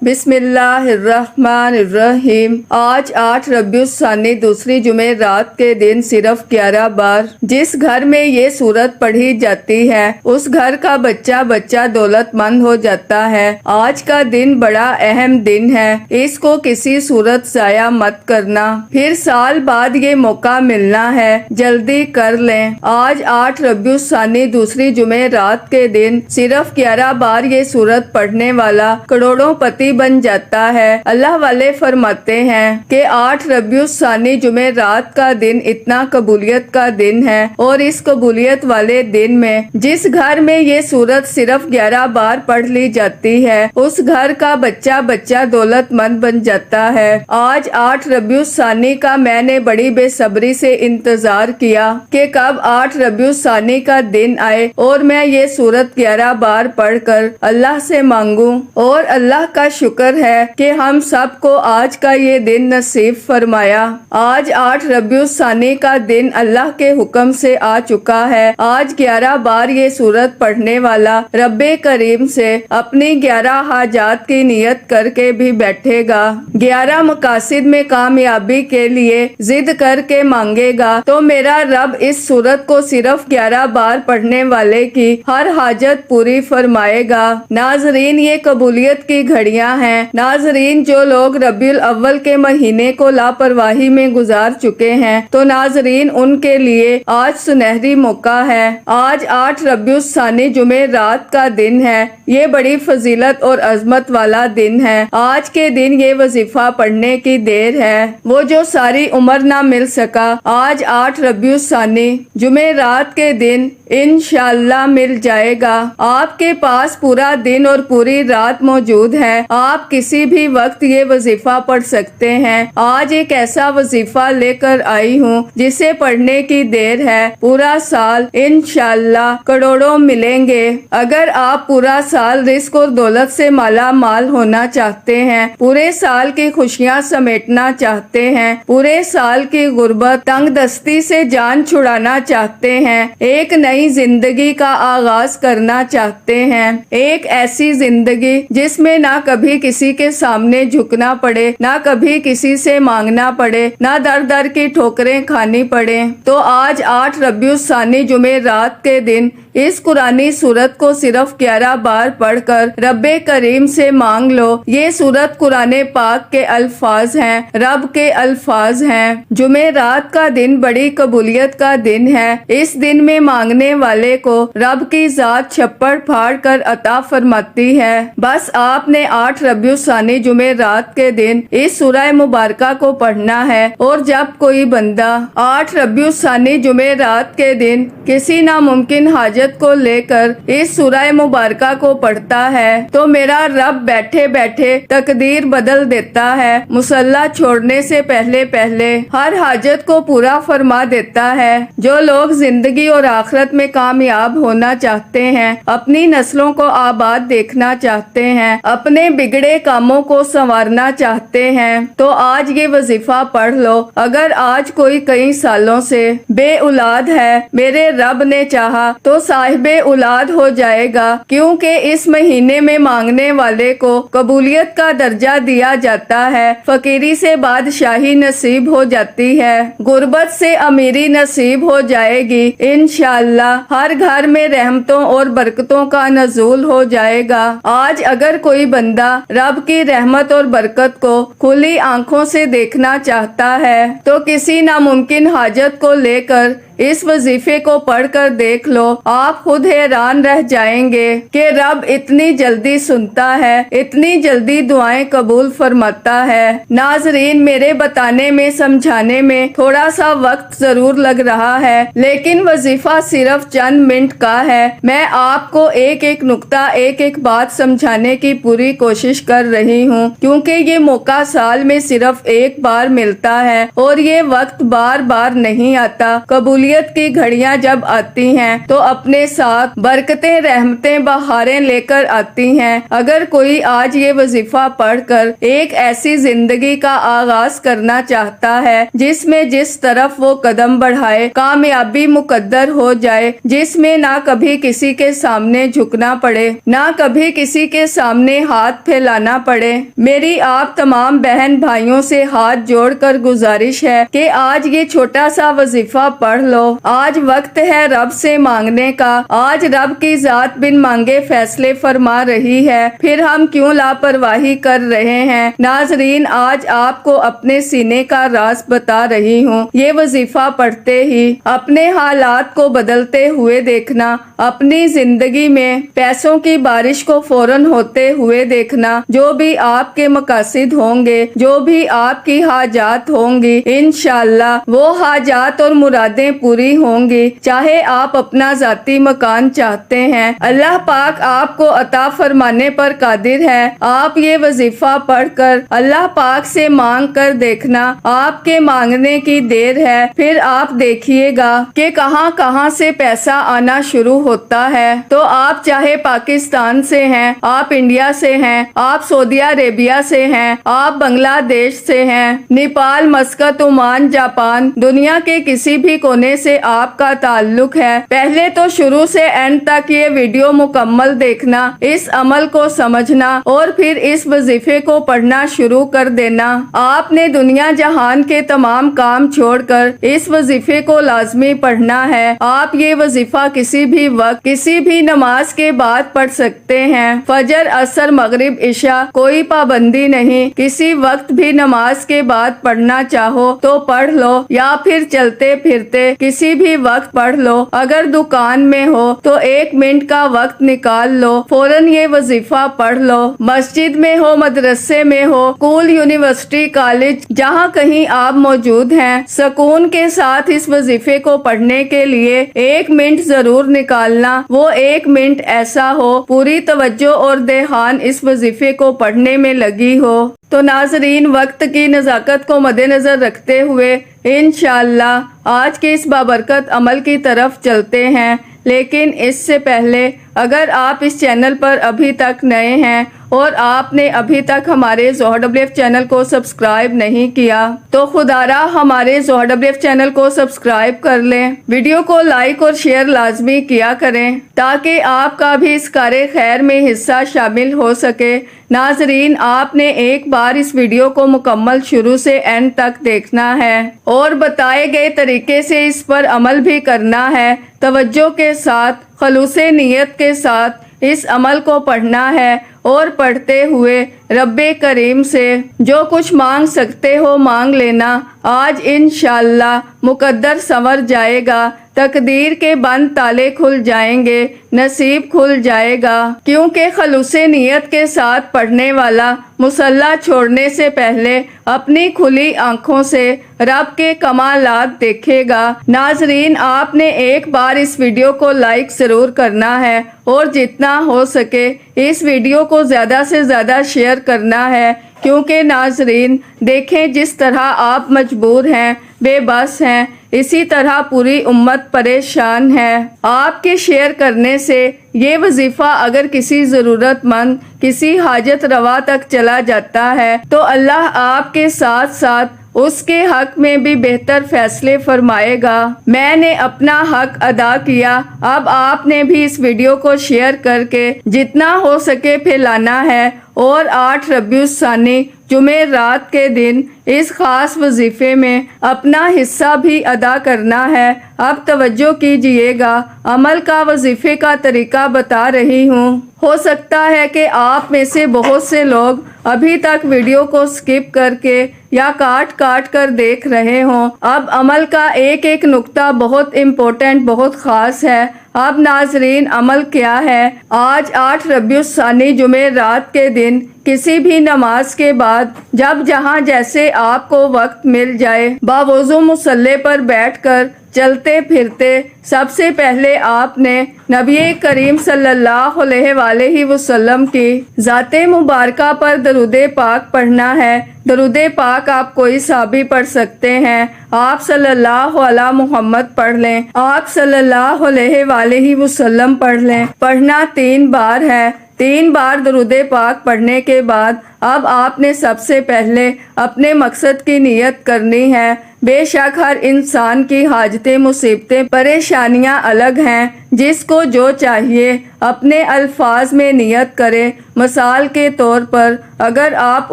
بسم اللہ الرحمن الرحیم۔ آج 8 ربیع الثانی دوسری جمعرات کے دن صرف 11 بار جس گھر میں یہ سورت پڑھی جاتی ہے اس گھر کا بچہ بچہ دولت مند ہو جاتا ہے۔ آج کا دن بڑا اہم دن ہے، اس کو کسی صورت ضائع مت کرنا، پھر سال بعد یہ موقع ملنا ہے، جلدی کر لیں۔ آج 8 ربیع الثانی دوسری جمعرات کے دن صرف 11 بار یہ سورت پڑھنے والا کروڑوں پتی بن جاتا ہے۔ اللہ والے فرماتے ہیں کہ 8 ربیع الثانی جمعرات کا دن اتنا قبولیت کا دن ہے، اور اس قبولیت والے دن میں جس گھر میں یہ سورت صرف 11 بار پڑھ لی جاتی ہے اس گھر کا بچہ بچہ دولت مند بن جاتا ہے۔ آج 8 ربیع الثانی کا میں نے بڑی بے صبری سے انتظار کیا کہ کب 8 ربیع الثانی کا دن آئے اور میں یہ سورت 11 بار پڑھ کر اللہ سے مانگوں، اور اللہ کا شکر ہے کہ ہم سب کو آج کا یہ دن نصیب فرمایا۔ آج 8 ربیع الثانی کا دن اللہ کے حکم سے آ چکا ہے۔ آج 11 بار یہ سورت پڑھنے والا رب کریم سے اپنی 11 حاجات کی نیت کر کے بھی بیٹھے گا، 11 مقاصد میں کامیابی کے لیے ضد کر کے مانگے گا، تو میرا رب اس سورت کو صرف 11 بار پڑھنے والے کی ہر حاجت پوری فرمائے گا۔ ناظرین، یہ قبولیت کی گھڑیاں ہیں۔ ناظرین، جو لوگ ربیع الاول کے مہینے کو لاپرواہی میں گزار چکے ہیں تو ناظرین ان کے لیے آج سنہری موقع ہے۔ آج 8 ربیع الثانی جمعرات کا دن ہے، یہ بڑی فضیلت اور عظمت والا دن ہے۔ آج کے دن یہ وظیفہ پڑھنے کی دیر ہے، وہ جو ساری عمر نہ مل سکا، آج 8 ربیع الثانی جمعرات کے دن انشاءاللہ مل جائے گا۔ آپ کے پاس پورا دن اور پوری رات موجود ہے، آپ کسی بھی وقت یہ وظیفہ پڑھ سکتے ہیں۔ آج ایک ایسا وظیفہ لے کر آئی ہوں جسے پڑھنے کی دیر ہے، پورا سال انشاءاللہ کروڑوں ملیں گے۔ اگر آپ پورا سال رزق اور دولت سے مالا مال ہونا چاہتے ہیں، پورے سال کی خوشیاں سمیٹنا چاہتے ہیں، پورے سال کی غربت تنگ دستی سے جان چھڑانا چاہتے ہیں، ایک نئی زندگی کا آغاز کرنا چاہتے ہیں، ایک ایسی زندگی جس میں نہ کبھی کسی کے سامنے جھکنا پڑے، نہ کبھی کسی سے مانگنا پڑے، نہ در در کی ٹھوکریں کھانی پڑے، تو آج 8 ربیع الثانی جمعرات کے دن اس قرآنی سورت کو صرف 11 بار پڑھ کر رب کریم سے مانگ لو۔ یہ سورت قرآن پاک کے الفاظ ہیں، رب کے الفاظ ہیں۔ جمعرات کا دن بڑی قبولیت کا دن ہے، اس دن میں مانگنے والے کو رب کی ذات چھپڑ پھاڑ کر عطا فرماتی ہے۔ بس آپ نے 8 ربیع الثانی جمعرات کے دن اس سورہ مبارکہ کو پڑھنا ہے، اور جب کوئی بندہ 8 ربیع الثانی جمعرات کے دن کسی ناممکن حاجت کو لے کر اس سورہ مبارکہ کو پڑھتا ہے تو میرا رب بیٹھے بیٹھے تقدیر بدل دیتا ہے، مصلی چھوڑنے سے پہلے پہلے ہر حاجت کو پورا فرما دیتا ہے۔ جو لوگ زندگی اور آخرت میں کامیاب ہونا چاہتے ہیں، اپنی نسلوں کو آباد دیکھنا چاہتے ہیں، اپنے بگڑے کاموں کو سنوارنا چاہتے ہیں، تو آج یہ وظیفہ پڑھ لو۔ اگر آج کوئی کئی سالوں سے بے اولاد ہے، میرے رب نے چاہا تو صاحب اولاد ہو جائے گا، کیونکہ اس مہینے میں مانگنے والے کو قبولیت کا درجہ دیا جاتا ہے، فقیری سے بادشاہی نصیب ہو جاتی ہے، غربت سے امیری نصیب ہو جائے گی، انشاءاللہ ہر گھر میں رحمتوں اور برکتوں کا نزول ہو جائے گا۔ آج اگر کوئی بندہ رب کی رحمت اور برکت کو کھلی آنکھوں سے دیکھنا چاہتا ہے تو کسی ناممکن حاجت کو لے کر اس وظیفے کو پڑھ کر دیکھ لو، آپ خود حیران رہ جائیں گے کہ رب اتنی جلدی سنتا ہے، اتنی جلدی دعائیں قبول فرماتا ہے۔ ناظرین، میرے بتانے میں سمجھانے میں تھوڑا سا وقت ضرور لگ رہا ہے، لیکن وظیفہ صرف چند منٹ کا ہے۔ میں آپ کو ایک ایک نقطہ ایک ایک بات سمجھانے کی پوری کوشش کر رہی ہوں، کیونکہ یہ موقع سال میں صرف ایک بار ملتا ہے اور یہ وقت بار بار نہیں آتا۔ قبولیت قبولیت کی گھڑیاں جب آتی ہیں تو اپنے ساتھ برکتیں، رحمتیں، بہاریں لے کر آتی ہیں۔ اگر کوئی آج یہ وظیفہ پڑھ کر ایک ایسی زندگی کا آغاز کرنا چاہتا ہے جس میں جس طرف وہ قدم بڑھائے کامیابی مقدر ہو جائے، جس میں نہ کبھی کسی کے سامنے جھکنا پڑے، نہ کبھی کسی کے سامنے ہاتھ پھیلانا پڑے، میری آپ تمام بہن بھائیوں سے ہاتھ جوڑ کر گزارش ہے کہ آج یہ چھوٹا سا وظیفہ پڑھ لو۔ آج وقت ہے رب سے مانگنے کا، آج رب کی ذات بن مانگے فیصلے فرما رہی ہے، پھر ہم کیوں لاپرواہی کر رہے ہیں؟ ناظرین، آج آپ کو اپنے سینے کا راز بتا رہی ہوں۔ یہ وظیفہ پڑھتے ہی اپنے حالات کو بدلتے ہوئے دیکھنا، اپنی زندگی میں پیسوں کی بارش کو فوراً ہوتے ہوئے دیکھنا، جو بھی آپ کے مقاصد ہوں گے، جو بھی آپ کی حاجات ہوں گی، انشاءاللہ وہ حاجات اور مرادیں پوری ہوں گی۔ چاہے آپ اپنا ذاتی مکان چاہتے ہیں، اللہ پاک آپ کو عطا فرمانے پر قادر ہے۔ آپ یہ وظیفہ پڑھ کر اللہ پاک سے مانگ کر دیکھنا، آپ کے مانگنے کی دیر ہے، پھر آپ دیکھیے گا کہ کہاں کہاں سے پیسہ آنا شروع ہوتا ہے۔ تو آپ چاہے پاکستان سے ہیں، آپ انڈیا سے ہیں، آپ سعودی عربیہ سے ہیں، آپ بنگلہ دیش سے ہیں، نیپال، مسقط، عمان، جاپان، دنیا کے کسی بھی کونے سے آپ کا تعلق ہے، پہلے تو شروع سے اینڈ تک یہ ویڈیو مکمل دیکھنا، اس عمل کو سمجھنا اور پھر اس وظیفے کو پڑھنا شروع کر دینا۔ آپ نے دنیا جہان کے تمام کام چھوڑ کر اس وظیفے کو لازمی پڑھنا ہے۔ آپ یہ وظیفہ کسی بھی وقت، کسی بھی نماز کے بعد پڑھ سکتے ہیں، فجر، عصر، مغرب، عشاء، کوئی پابندی نہیں، کسی وقت بھی نماز کے بعد پڑھنا چاہو تو پڑھ لو، یا پھر چلتے پھرتے کسی بھی وقت پڑھ لو۔ اگر دکان میں ہو تو 1 منٹ کا وقت نکال لو، فوراً یہ وظیفہ پڑھ لو۔ مسجد میں ہو، مدرسے میں ہو، اسکول، یونیورسٹی، کالج، جہاں کہیں آپ موجود ہیں، سکون کے ساتھ اس وظیفے کو پڑھنے کے لیے 1 منٹ ضرور نکالنا۔ وہ 1 منٹ ایسا ہو پوری توجہ اور دھیان اس وظیفے کو پڑھنے میں لگی ہو۔ تو ناظرین، وقت کی نزاکت کو مد نظر رکھتے ہوئے انشاءاللہ آج کے اس بابرکت عمل کی طرف چلتے ہیں، لیکن اس سے پہلے اگر آپ اس چینل پر ابھی تک نئے ہیں اور آپ نے ابھی تک ہمارے ZoHerWF چینل کو سبسکرائب نہیں کیا تو خدا را ہمارے ZoHerWF چینل کو سبسکرائب کر لیں، ویڈیو کو لائک اور شیئر لازمی کیا کریں تاکہ آپ کا بھی اس کار خیر میں حصہ شامل ہو سکے۔ ناظرین، آپ نے ایک بار اس ویڈیو کو مکمل شروع سے اینڈ تک دیکھنا ہے اور بتائے گئے طریقے سے اس پر عمل بھی کرنا ہے۔ توجہ کے ساتھ، خلوص نیت کے ساتھ اس عمل کو پڑھنا ہے اور پڑھتے ہوئے رب کریم سے جو کچھ مانگ سکتے ہو مانگ لینا۔ آج انشاءاللہ مقدر سنور جائے گا، تقدیر کے بند تالے کھل جائیں گے، نصیب کھل جائے گا، کیونکہ خلوص نیت کے ساتھ پڑھنے والا مصلی چھوڑنے سے پہلے اپنی کھلی آنکھوں سے رب کے کمالات دیکھے گا۔ ناظرین، آپ نے ایک بار اس ویڈیو کو لائک ضرور کرنا ہے اور جتنا ہو سکے اس ویڈیو کو زیادہ سے زیادہ شیئر کرنا ہے، کیونکہ ناظرین دیکھیں جس طرح آپ مجبور ہیں، بے بس ہیں، اسی طرح پوری امت پریشان ہے۔ آپ کے شیئر کرنے سے یہ وظیفہ اگر کسی ضرورت مند، کسی حاجت روا تک چلا جاتا ہے تو اللہ آپ کے ساتھ ساتھ اس کے حق میں بھی بہتر فیصلے فرمائے گا۔ میں نے اپنا حق ادا کیا، اب آپ نے بھی اس ویڈیو کو شیئر کر کے جتنا ہو سکے پھیلانا ہے اور 8 ربیع الثانی جمعرات کے دن اس خاص وظیفے میں اپنا حصہ بھی ادا کرنا ہے۔ اب توجہ کیجئے گا، عمل کا وظیفے کا طریقہ بتا رہی ہوں۔ ہو سکتا ہے کہ آپ میں سے بہت سے لوگ ابھی تک ویڈیو کو سکپ کر کے یا کاٹ کاٹ کر دیکھ رہے ہوں۔ اب عمل کا ایک ایک نقطہ بہت امپورٹنٹ، بہت خاص ہے۔ اب ناظرین، عمل کیا ہے؟ آج 8 ربیع الثانی جمعرات کے دن کسی بھی نماز کے بعد جب جہاں جیسے آپ کو وقت مل جائے باوضو مصلی پر بیٹھ کر چلتے پھرتے سب سے پہلے آپ نے نبی کریم صلی اللہ علیہ وآلہ وسلم کی ذات مبارکہ پر درود پاک پڑھنا ہے۔ درود پاک آپ کوئی سا بھی پڑھ سکتے ہیں، آپ صلی اللہ علی محمد پڑھ لیں، آپ صلی اللہ علیہ وآلہ وسلم پڑھ لیں۔ پڑھنا 3 بار ہے۔ 3 بار درود پاک پڑھنے کے بعد اب آپ نے سب سے پہلے اپنے مقصد کی نیت کرنی ہے۔ بے شک ہر انسان کی حاجتیں، مصیبتیں، پریشانیاں الگ ہیں، جس کو جو چاہیے اپنے الفاظ میں نیت کرے۔ مثال کے طور پر اگر آپ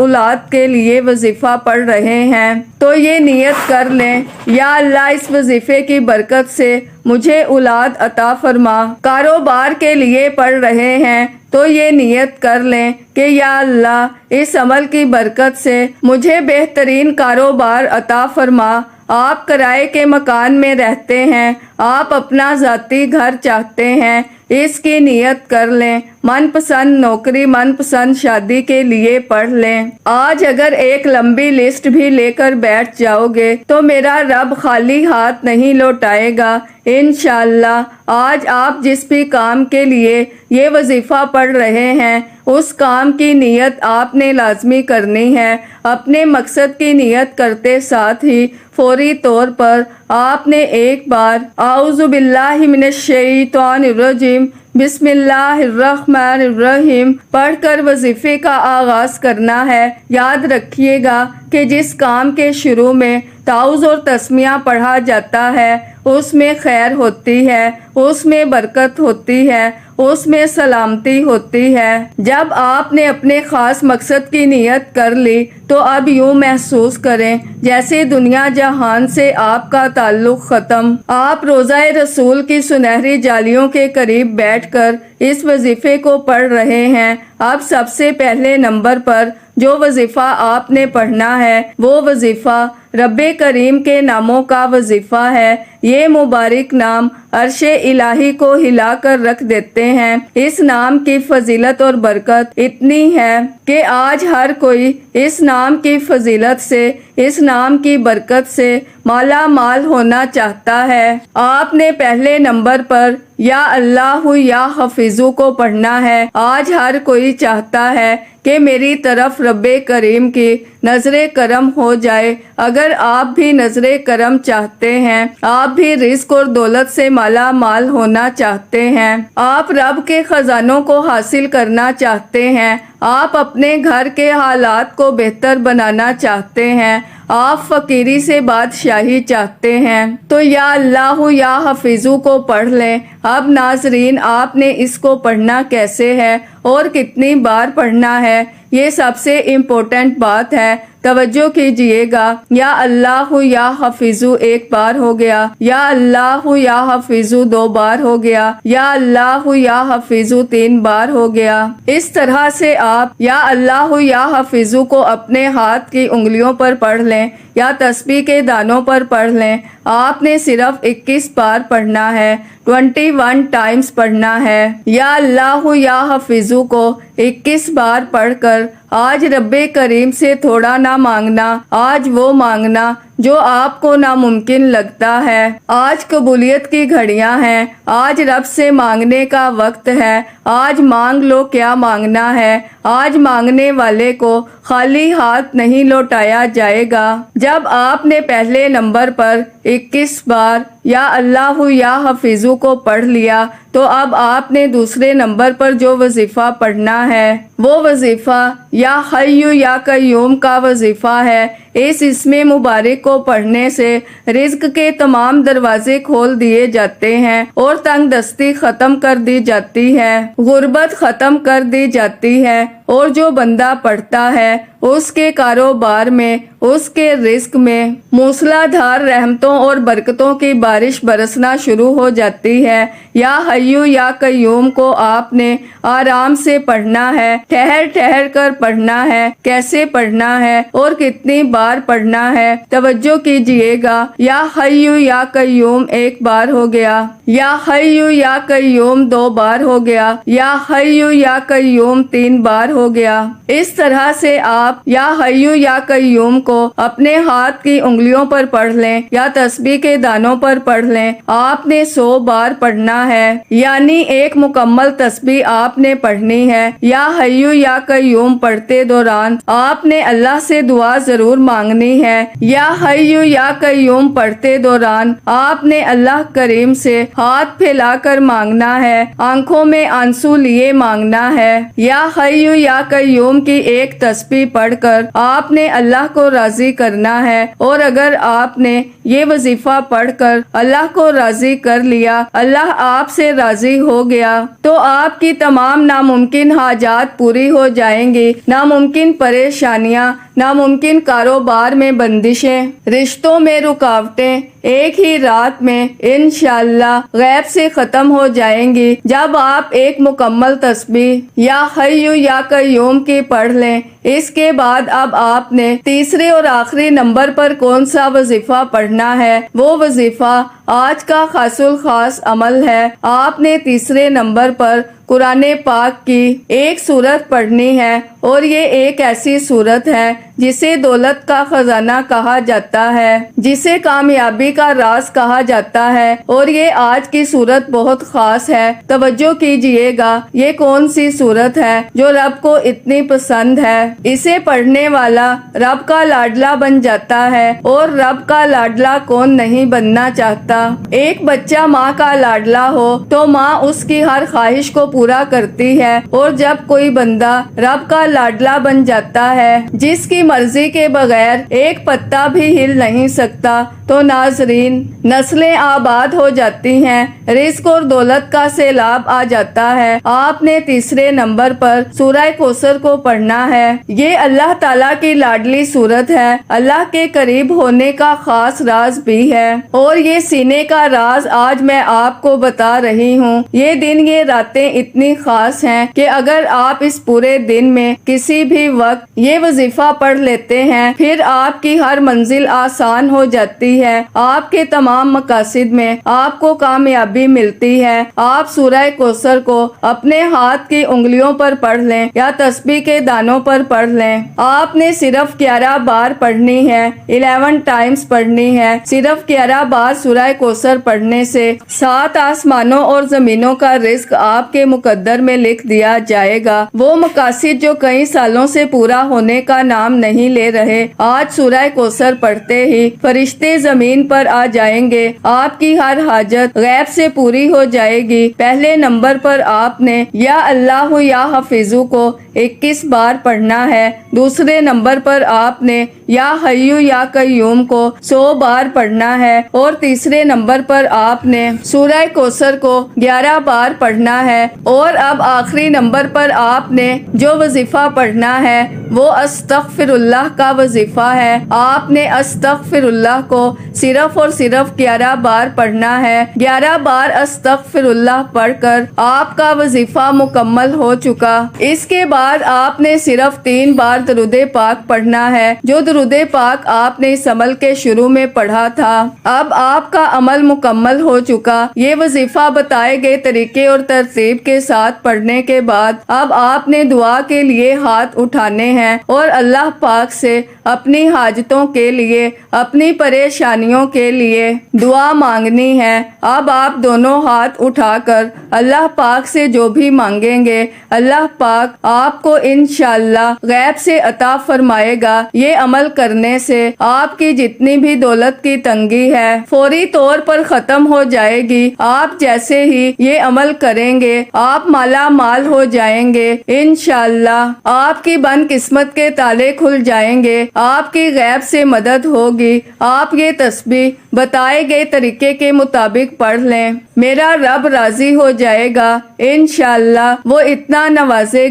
اولاد کے لیے وظیفہ پڑھ رہے ہیں تو یہ نیت کر لیں، یا اللہ اس وظیفے کی برکت سے مجھے اولاد عطا فرما۔ کاروبار کے لیے پڑھ رہے ہیں تو یہ نیت کر لیں کہ یا اللہ اس عمل کی برکت سے مجھے بہترین کاروبار عطا فرما۔ آپ کرائے کے مکان میں رہتے ہیں، آپ اپنا ذاتی گھر چاہتے ہیں، اس کی نیت کر لیں۔ من پسند نوکری، من پسند شادی کے لیے پڑھ لیں۔ آج اگر ایک لمبی لسٹ بھی لے کر بیٹھ جاؤ گے تو میرا رب خالی ہاتھ نہیں لوٹائے گا انشاءاللہ۔ آج آپ جس بھی کام کے لیے یہ وظیفہ پڑھ رہے ہیں اس کام کی نیت آپ نے لازمی کرنی ہے۔ اپنے مقصد کی نیت کرتے ساتھ ہی فوری طور پر آپ نے ایک بار اعوذ باللہ من الشیطان الرجیم بسم اللہ الرحمن الرحیم پڑھ کر وظیفے کا آغاز کرنا ہے۔ یاد رکھیے گا کہ جس کام کے شروع میں تعوذ اور تسمیہ پڑھا جاتا ہے اس میں خیر ہوتی ہے، اس میں برکت ہوتی ہے، اس میں سلامتی ہوتی ہے۔ جب آپ نے اپنے خاص مقصد کی نیت کر لی تو اب یوں محسوس کریں جیسے دنیا جہان سے آپ کا تعلق ختم۔ آپ روضہ رسول کی سنہری جالیوں کے قریب بیٹھ کر اس وظیفے کو پڑھ رہے ہیں۔ اب سب سے پہلے نمبر پر جو وظیفہ آپ نے پڑھنا ہے وہ وظیفہ رب کریم کے ناموں کا وظیفہ ہے۔ یہ مبارک نام عرش الہی کو ہلا کر رکھ دیتے ہیں۔ اس نام کی فضیلت اور برکت اتنی ہے کہ آج ہر کوئی اس نام کی فضیلت سے، اس نام کی برکت سے مالا مال ہونا چاہتا ہے۔ آپ نے پہلے نمبر پر یا اللہ یا حفیظو کو پڑھنا ہے۔ آج ہر کوئی چاہتا ہے کہ میری طرف رب کریم کی نظر کرم ہو جائے۔ اگر آپ بھی نظر کرم چاہتے ہیں، آپ بھی رزق اور دولت سے مالا مال ہونا چاہتے ہیں، آپ رب کے خزانوں کو حاصل کرنا چاہتے ہیں، آپ اپنے گھر کے حالات کو بہتر بنانا چاہتے ہیں، آپ فقیری سے بادشاہی چاہتے ہیں تو یا اللہ یا حفیظو کو پڑھ لیں۔ اب ناظرین آپ نے اس کو پڑھنا کیسے ہے اور کتنی بار پڑھنا ہے، یہ سب سے امپورٹنٹ بات ہے، توجہ کیجئے گا۔ یا اللہ یا حفیظو 1 بار ہو گیا، یا اللہ یا حفیظو 2 بار ہو گیا، یا اللہ یا حفیظو 3 بار ہو گیا۔ اس طرح سے آپ یا اللہ یا حفیظو کو اپنے ہاتھ کی انگلیوں پر پڑھ لیں یا تسبیح کے دانوں پر پڑھ لیں۔ آپ نے صرف 21 بار پڑھنا ہے، 21 ٹائمز پڑھنا ہے۔ یا اللہ یا حفیظو کو 21 بار پڑھ کر آج رب کریم سے تھوڑا نہ مانگنا، آج وہ مانگنا جو آپ کو ناممکن لگتا ہے۔ آج قبولیت کی گھڑیاں ہیں، آج رب سے مانگنے کا وقت ہے۔ آج مانگ لو کیا مانگنا ہے، آج مانگنے والے کو خالی ہاتھ نہیں لوٹایا جائے گا۔ جب آپ نے پہلے نمبر پر 21 بار یا اللہ یا حفیظو کو پڑھ لیا تو اب آپ نے دوسرے نمبر پر جو وظیفہ پڑھنا ہے وہ وظیفہ یا حی یا قیوم کا وظیفہ ہے۔ اس اسم مبارک کو پڑھنے سے رزق کے تمام دروازے کھول دیے جاتے ہیں اور تنگ دستی ختم کر دی جاتی ہے، غربت ختم کر دی جاتی ہے، اور جو بندہ پڑھتا ہے اس کے کاروبار میں، اس کے رزق میں موسلا دھار رحمتوں اور برکتوں کی بارش برسنا شروع ہو جاتی ہے۔ یا حی یا قیوم کو آپ نے آرام سے پڑھنا ہے، ٹھہر ٹھہر کر پڑھنا ہے۔ کیسے پڑھنا ہے اور کتنی بار پڑھنا ہے، توجہ کیجئے گا۔ یا حی یا قیوم 1 بار ہو گیا، یا حی یا قیوم 2 بار ہو گیا، یا حی یا قیوم 3 بار ہو گیا۔ اس طرح سے آپ یا حیو یا قیوم کو اپنے ہاتھ کی انگلیوں پر پڑھ لیں یا تسبیح کے دانوں پر پڑھ لیں۔ آپ نے 100 بار پڑھنا ہے، یعنی ایک مکمل تسبیح آپ نے پڑھنی ہے۔ یا حیو یا قیوم پڑھتے دوران آپ نے اللہ سے دعا ضرور مانگنی ہے۔ یا حیو یا قیوم پڑھتے دوران آپ نے اللہ کریم سے ہاتھ پھیلا کر مانگنا ہے، آنکھوں میں آنسو لیے مانگنا ہے۔ یا حیو یا قیوم کی ایک تسبیح پڑھ کر آپ نے اللہ کو راضی کرنا ہے، اور اگر آپ نے یہ وظیفہ پڑھ کر اللہ کو راضی کر لیا، اللہ آپ سے راضی ہو گیا، تو آپ کی تمام ناممکن حاجات پوری ہو جائیں گی۔ ناممکن پریشانیاں، ناممکن کاروبار میں بندشیں، رشتوں میں رکاوٹیں ایک ہی رات میں انشاءاللہ غیب سے ختم ہو جائیں گی جب آپ ایک مکمل تسبیح یا حیو یا قیوم کی پڑھ لیں۔ اس کے بعد اب آپ نے تیسرے اور آخری نمبر پر کون سا وظیفہ پڑھنا ہے؟ وہ وظیفہ آج کا خاص الخاص عمل ہے۔ آپ نے تیسرے نمبر پر قرآن پاک کی ایک سورت پڑھنی ہے، اور یہ ایک ایسی سورت ہے جسے دولت کا خزانہ کہا جاتا ہے، جسے کامیابی کا راز کہا جاتا ہے، اور یہ آج کی سورت بہت خاص ہے۔ توجہ کیجئے گا، یہ کون سی سورت ہے جو رب کو اتنی پسند ہے؟ اسے پڑھنے والا رب کا لاڈلا بن جاتا ہے، اور رب کا لاڈلا کون نہیں بننا چاہتا؟ ایک بچہ ماں کا لاڈلا ہو تو ماں اس کی ہر خواہش کو پورا کرتی ہے، اور جب کوئی بندہ رب کا لاڈلا بن جاتا ہے جس کی مرضی کے بغیر ایک پتا بھی ہل نہیں سکتا، تو ناظرین نسلیں آباد ہو جاتی ہیں، رزق اور دولت کا سیلاب آ جاتا ہے۔ آپ نے تیسرے نمبر پر سورہ کوثر کو پڑھنا ہے۔ یہ اللہ تعالیٰ کی لاڈلی سورت ہے، اللہ کے قریب ہونے کا خاص راز بھی ہے، اور یہ سینے کا راز آج میں آپ کو بتا رہی ہوں۔ یہ دن، یہ راتیں اتنی خاص ہیں کہ اگر آپ اس پورے دن میں کسی بھی وقت یہ وظیفہ پڑھ لیتے ہیں، پھر آپ کی ہر منزل آسان ہو جاتی ہے، آپ کے تمام مقاصد میں آپ کو کامیابی ملتی ہے۔ آپ سورہ کوثر کو اپنے ہاتھ کی انگلیوں پر پڑھ لیں یا تسبیح کے دانوں پر پڑھ لیں۔ آپ نے صرف 11 بار پڑھنی ہے، 11 ٹائمز پڑھنی ہے۔ صرف 11 بار سورہ کوثر پڑھنے سے 7 آسمانوں اور زمینوں کا رزق آپ کے مقدر میں لکھ دیا جائے گا۔ وہ مقاصد جو کئی سالوں سے پورا ہونے کا نام نہیں لے رہے، آج سورہ کوثر پڑھتے ہی فرشتے زمین پر آ جائیں گے، آپ کی ہر حاجت غیب سے پوری ہو جائے گی۔ پہلے نمبر پر آپ نے یا اللہ یا حفیظو کو 21 بار پڑھنا ہے۔ دوسرے نمبر پر آپ نے یا حیو یا قیوم کو 100 بار پڑھنا ہے، اور تیسرے نمبر پر آپ نے سورہ کوثر کو 11 بار پڑھنا ہے، اور اب آخری نمبر پر آپ نے جو وظیفہ پڑھنا ہے وہ استغفر اللہ کا وظیفہ ہے۔ آپ نے استغفر اللہ کو صرف اور صرف 11 بار پڑھنا ہے۔ 11 بار استغفر اللہ پڑھ کر آپ کا وظیفہ مکمل ہو چکا۔ اس کے بعد آپ نے صرف 3 بار درود پاک پڑھنا ہے، جو درود پاک آپ نے اس عمل کے شروع میں پڑھا تھا۔ اب آپ کا عمل مکمل ہو چکا۔ یہ وظیفہ بتائے گئے طریقے اور ترتیب کے ساتھ پڑھنے کے بعد اب آپ نے دعا کے لیے ہاتھ اٹھانے ہیں، اور اللہ پاک سے اپنی حاجتوں کے لیے، اپنی پریشانیوں کے لیے دعا مانگنی ہے۔ اب آپ دونوں ہاتھ اٹھا کر اللہ پاک سے جو بھی مانگیں گے، اللہ پاک آپ کو انشاءاللہ غیب سے عطا فرمائے گا۔ یہ عمل کرنے سے آپ کی جتنی بھی دولت کی تنگی ہے فوری طور پر ختم ہو جائے گی۔ آپ جیسے ہی یہ عمل کریں گے آپ مالا مال ہو جائیں گے انشاءاللہ۔ آپ کی بد قسمت کے تالے کھل جائیں گے، آپ کی غیب سے مدد ہوگی۔ آپ یہ تسبیح بتائے گئے طریقے کے مطابق پڑھ لیں، میرا رب راضی ہو جائے گا انشاءاللہ۔ وہ اتنا نوازے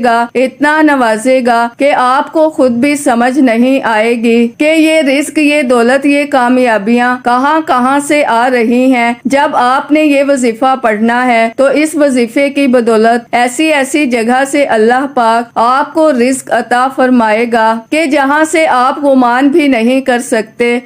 گا کہ آپ کو خود بھی سمجھ نہیں آئے گی کہ یہ رزق، یہ دولت، یہ کامیابیاں کہاں کہاں سے آ رہی ہیں۔ جب آپ نے یہ وظیفہ پڑھنا ہے تو اس وظیفے کی بدولت ایسی ایسی جگہ سے اللہ پاک آپ کو رزق عطا فرمائے گا کہ جہاں سے آپ گمان بھی نہیں کر سکتے۔